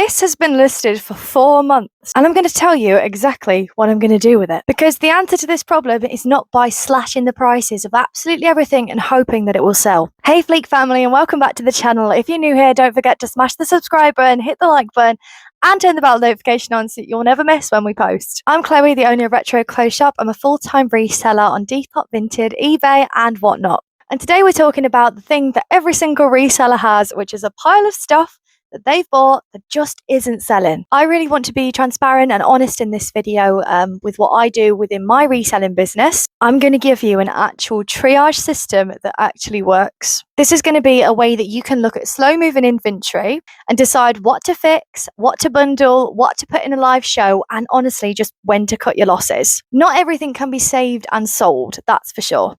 This has been listed for 4 months, and I'm going to tell you exactly what I'm going to do with it. Because the answer to this problem is not by slashing the prices of absolutely everything and hoping that it will sell. Hey Fleek family, and welcome back to the channel. If you're new here, don't forget to smash the subscribe button, hit the like button, and turn the bell notification on so you'll never miss when we post. I'm Chloe, the owner of Retro Clothes Shop. I'm a full-time reseller on Depop, Vinted, eBay, and whatnot. And today we're talking about the thing that every single reseller has, which is a pile of stuff that they've bought that just isn't selling. I really want to be transparent and honest in this video with what I do within my reselling business. I'm going to give you an actual triage system that actually works. This is going to be a way that you can look at slow moving inventory and decide what to fix, what to bundle, what to put in a live show, and honestly just when to cut your losses. Not everything can be saved and sold, that's for sure.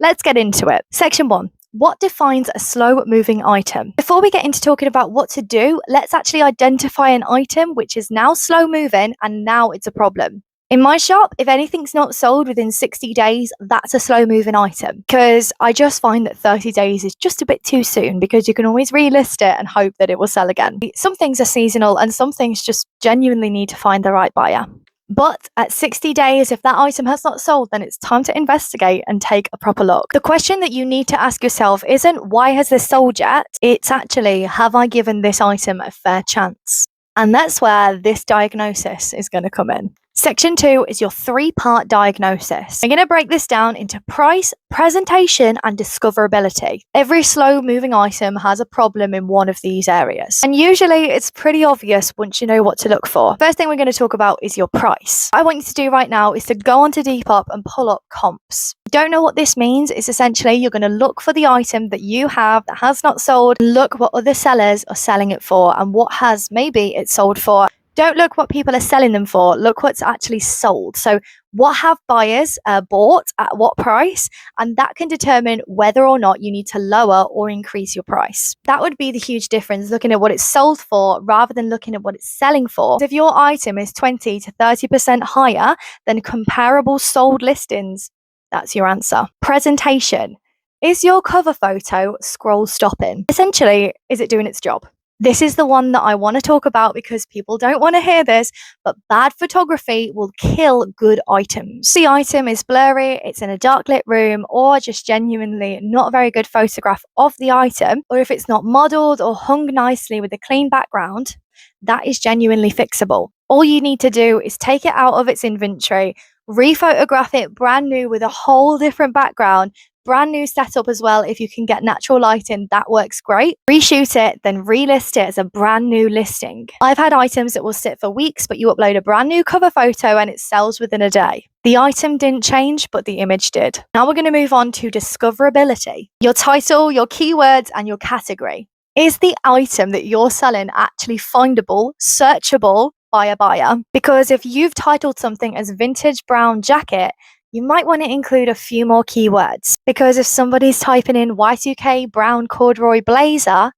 Let's get into it. Section 1. What defines a slow moving item? Before we get into talking about what to do, let's actually identify an item which is now slow moving and now it's a problem. In my shop, if anything's not sold within 60 days, that's a slow moving item, because I just find that 30 days is just a bit too soon, because you can always relist it and hope that it will sell again. Some things are seasonal and some things just genuinely need to find the right buyer. But at 60 days, if that item has not sold, then it's time to investigate and take a proper look. The question that you need to ask yourself isn't, why has this sold yet? It's actually, have I given this item a fair chance? And that's where this diagnosis is going to come in. Section 2 is your 3-part diagnosis. I'm going to break this down into price, presentation, and discoverability. Every slow moving item has a problem in one of these areas. And usually it's pretty obvious once you know what to look for. First thing we're going to talk about is your price. What I want you to do right now is to go onto Depop and pull up comps. If you don't know what this means, it's essentially you're going to look for the item that you have that has not sold, look what other sellers are selling it for and what has maybe it sold for. Don't look what people are selling them for, look what's actually sold. So what have buyers bought at what price? And that can determine whether or not you need to lower or increase your price. That would be the huge difference, looking at what it's sold for rather than looking at what it's selling for. If your item is 20 to 30% higher than comparable sold listings, that's your answer. Presentation. Is your cover photo scroll stopping? Essentially, is it doing its job? This is the one that I want to talk about because people don't want to hear this, but bad photography will kill good items. The item is blurry, it's in a dark lit room, or just genuinely not a very good photograph of the item, or if it's not modeled or hung nicely with a clean background, that is genuinely fixable. All you need to do is take it out of its inventory, rephotograph it brand new with a whole different background, brand new setup as well. If you can get natural lighting, that works great. Reshoot it, then relist it as a brand new listing. I've had items that will sit for weeks, but you upload a brand new cover photo and it sells within a day. The item didn't change, but the image did. Now we're going to move on to discoverability. Your title, your keywords, and your category. Is the item that you're selling actually findable, searchable by a buyer? Because if you've titled something as vintage brown jacket, you might want to include a few more keywords, because if somebody's typing in Y2K brown corduroy blazer,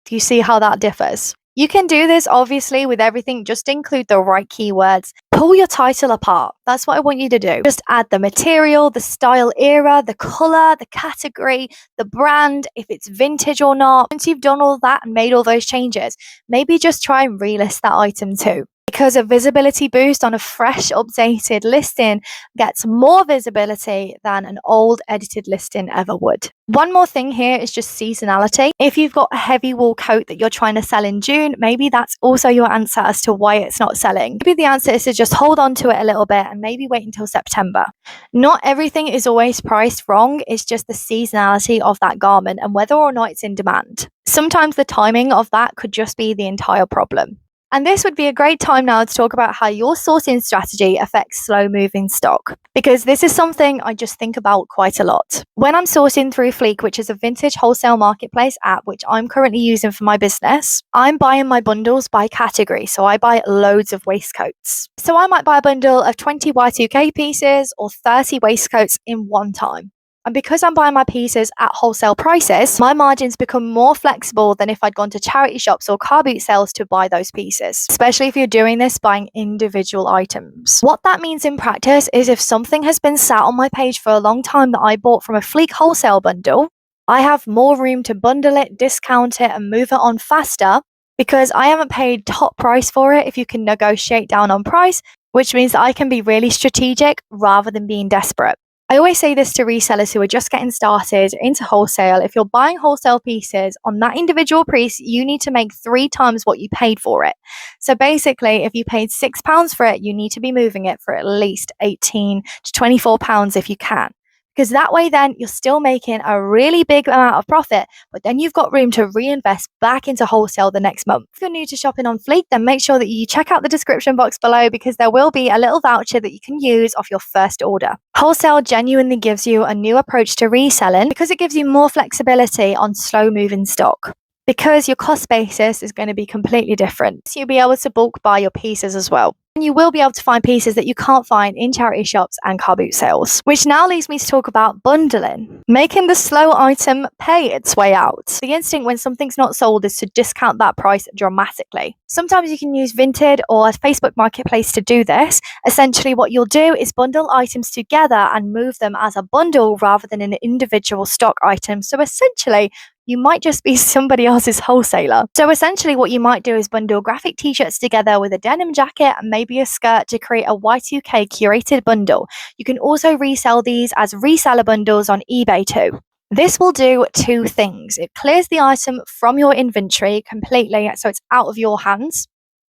do you see how that differs? You can do this obviously with everything, just include the right keywords. Pull your title apart. That's what I want you to do. Just add the material, the style era, the color, the category, the brand, if it's vintage or not. Once you've done all that and made all those changes, maybe just try and relist that item too. Because a visibility boost on a fresh, updated listing gets more visibility than an old, edited listing ever would. One more thing here is just seasonality. If you've got a heavy wool coat that you're trying to sell in June, maybe that's also your answer as to why it's not selling. Maybe the answer is to just hold on to it a little bit and maybe wait until September. Not everything is always priced wrong. It's just the seasonality of that garment and whether or not it's in demand. Sometimes the timing of that could just be the entire problem. And this would be a great time now to talk about how your sourcing strategy affects slow moving stock, because this is something I just think about quite a lot. When I'm sourcing through Fleek, which is a vintage wholesale marketplace app, which I'm currently using for my business, I'm buying my bundles by category. So I buy loads of waistcoats. So I might buy a bundle of 20 Y2K pieces or 30 waistcoats in one time. And because I'm buying my pieces at wholesale prices, my margins become more flexible than if I'd gone to charity shops or car boot sales to buy those pieces, especially if you're doing this buying individual items. What that means in practice is if something has been sat on my page for a long time that I bought from a Fleek wholesale bundle, I have more room to bundle it, discount it, and move it on faster because I haven't paid top price for it if you can negotiate down on price, which means that I can be really strategic rather than being desperate. I always say this to resellers who are just getting started into wholesale. If you're buying wholesale pieces on that individual piece, you need to make 3 times what you paid for it. So basically, if you paid £6 for it, you need to be moving it for at least £18 to £24 if you can. Because that way, then you're still making a really big amount of profit, but then you've got room to reinvest back into wholesale the next month. If you're new to shopping on Fleek, then make sure that you check out the description box below because there will be a little voucher that you can use off your first order. Wholesale genuinely gives you a new approach to reselling because it gives you more flexibility on slow moving stock. Because your cost basis is going to be completely different. So you'll be able to bulk buy your pieces as well. And you will be able to find pieces that you can't find in charity shops and car boot sales. Which now leads me to talk about bundling. Making the slow item pay its way out. The instinct when something's not sold is to discount that price dramatically. Sometimes you can use Vinted or a Facebook marketplace to do this. Essentially what you'll do is bundle items together and move them as a bundle rather than an individual stock item. So essentially, you might just be somebody else's wholesaler. So essentially what you might do is bundle graphic t-shirts together with a denim jacket and maybe a skirt to create a Y2K curated bundle. You can also resell these as reseller bundles on eBay too. This will do 2 things. It clears the item from your inventory completely, so it's out of your hands.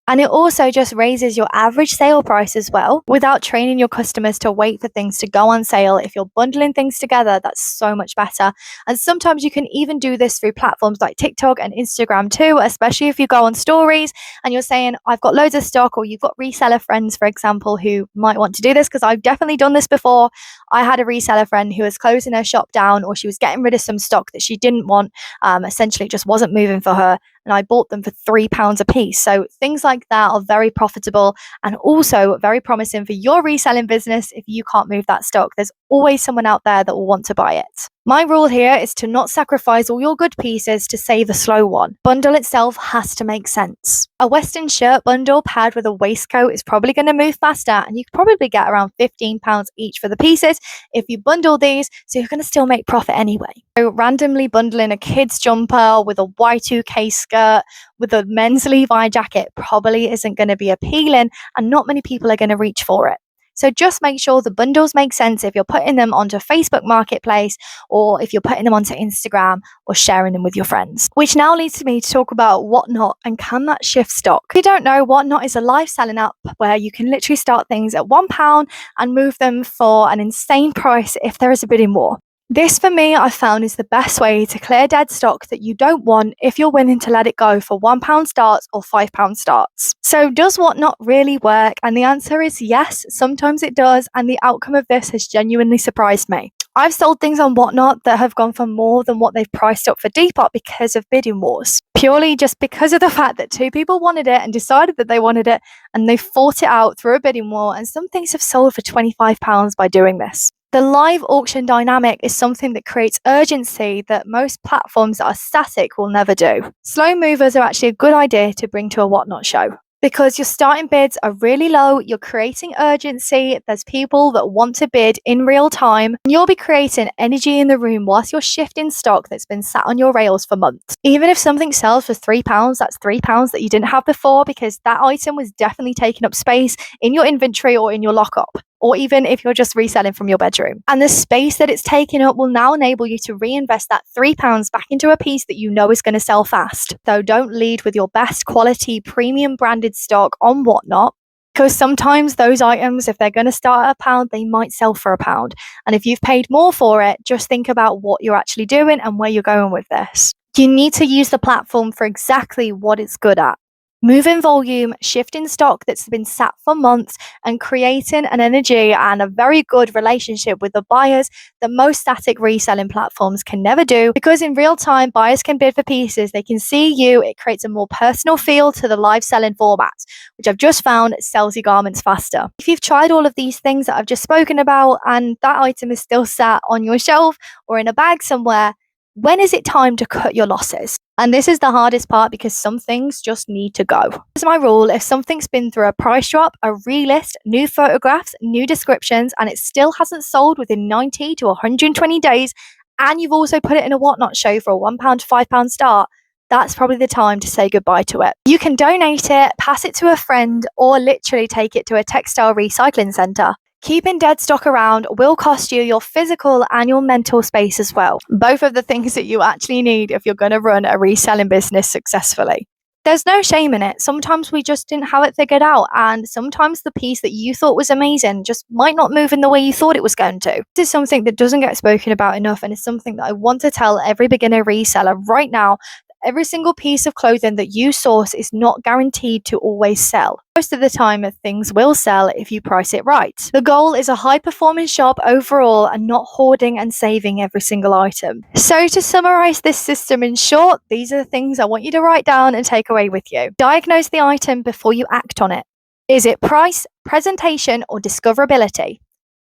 And it also just raises your average sale price as well without training your customers to wait for things to go on sale. If you're bundling things together, that's so much better. And sometimes you can even do this through platforms like TikTok and Instagram too, especially if you go on stories and you're saying, I've got loads of stock, or you've got reseller friends, for example, who might want to do this because I've definitely done this before. I had a reseller friend who was closing her shop down, or she was getting rid of some stock that she didn't want. Essentially, it just wasn't moving for her. And I bought them for £3 a piece. So things like that are very profitable and also very promising for your reselling business. If you can't move that stock, there's always someone out there that will want to buy it. My rule here is to not sacrifice all your good pieces to save a slow one. Bundle itself has to make sense. A Western shirt bundle paired with a waistcoat is probably going to move faster, and you could probably get around £15 each for the pieces if you bundle these, so you're going to still make profit anyway. So randomly bundling a kid's jumper with a Y2K skirt with a men's Levi jacket probably isn't going to be appealing, and not many people are going to reach for it. So just make sure the bundles make sense if you're putting them onto Facebook Marketplace, or if you're putting them onto Instagram or sharing them with your friends. Which now leads me to talk about Whatnot and can that shift stock. If you don't know, Whatnot is a live selling app where you can literally start things at £1 and move them for an insane price if there is a bidding war. This, for me, I found is the best way to clear dead stock that you don't want if you're willing to let it go for £1 starts or £5 starts. So does Whatnot really work? And the answer is yes, sometimes it does, and the outcome of this has genuinely surprised me. I've sold things on Whatnot that have gone for more than what they've priced up for Depop because of bidding wars. Purely just because of the fact that 2 people wanted it and decided that they wanted it, and they fought it out through a bidding war, and some things have sold for £25 by doing this. The live auction dynamic is something that creates urgency that most platforms that are static will never do. Slow movers are actually a good idea to bring to a Whatnot show. Because your starting bids are really low, you're creating urgency, there's people that want to bid in real time, and you'll be creating energy in the room whilst you're shifting stock that's been sat on your rails for months. Even if something sells for £3, that's £3 that you didn't have before because that item was definitely taking up space in your inventory or in your lockup. Or even if you're just reselling from your bedroom. And the space that it's taking up will now enable you to reinvest that £3 back into a piece that you know is going to sell fast. So don't lead with your best quality premium branded stock on Whatnot, because sometimes those items, if they're going to start at £1, they might sell for £1. And if you've paid more for it, just think about what you're actually doing and where you're going with this. You need to use the platform for exactly what it's good at. Moving volume, shifting stock that's been sat for months, and creating an energy and a very good relationship with the buyers that most static reselling platforms can never do, because in real time, buyers can bid for pieces, they can see you, it creates a more personal feel to the live selling format, which I've just found sells your garments faster. If you've tried all of these things that I've just spoken about and that item is still sat on your shelf or in a bag somewhere, when is it time to cut your losses? And this is the hardest part because some things just need to go. As my rule, if something's been through a price drop, a relist, new photographs, new descriptions, and it still hasn't sold within 90 to 120 days, and you've also put it in a Whatnot show for a £1 to £5 start, that's probably the time to say goodbye to it. You can donate it, pass it to a friend, or literally take it to a textile recycling centre. Keeping dead stock around will cost you your physical and your mental space as well. Both of the things that you actually need if you're going to run a reselling business successfully. There's no shame in it. Sometimes we just didn't have it figured out, and sometimes the piece that you thought was amazing just might not move in the way you thought it was going to. This is something that doesn't get spoken about enough, and it's something that I want to tell every beginner reseller right now. Every single piece of clothing that you source is not guaranteed to always sell. Most of the time, things will sell if you price it right. The goal is a high-performing shop overall and not hoarding and saving every single item. So to summarize this system in short, these are the things I want you to write down and take away with you. Diagnose the item before you act on it. Is it price, presentation, or discoverability?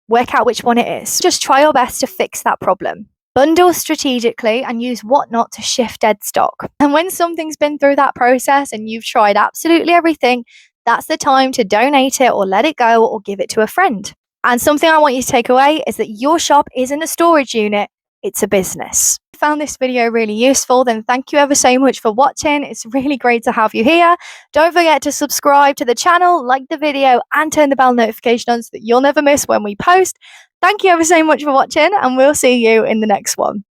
Work out which one it is. Just try your best to fix that problem. Bundle strategically and use whatnot to shift dead stock. And when something's been through that process and you've tried absolutely everything, that's the time to donate it or let it go or give it to a friend. And something I want you to take away is that your shop isn't a storage unit, it's a business. If you found this video really useful, then thank you ever so much for watching. It's really great to have you here. Don't forget to subscribe to the channel, like the video, and turn the bell notification on so that you'll never miss when we post. Thank you ever so much for watching, and we'll see you in the next one.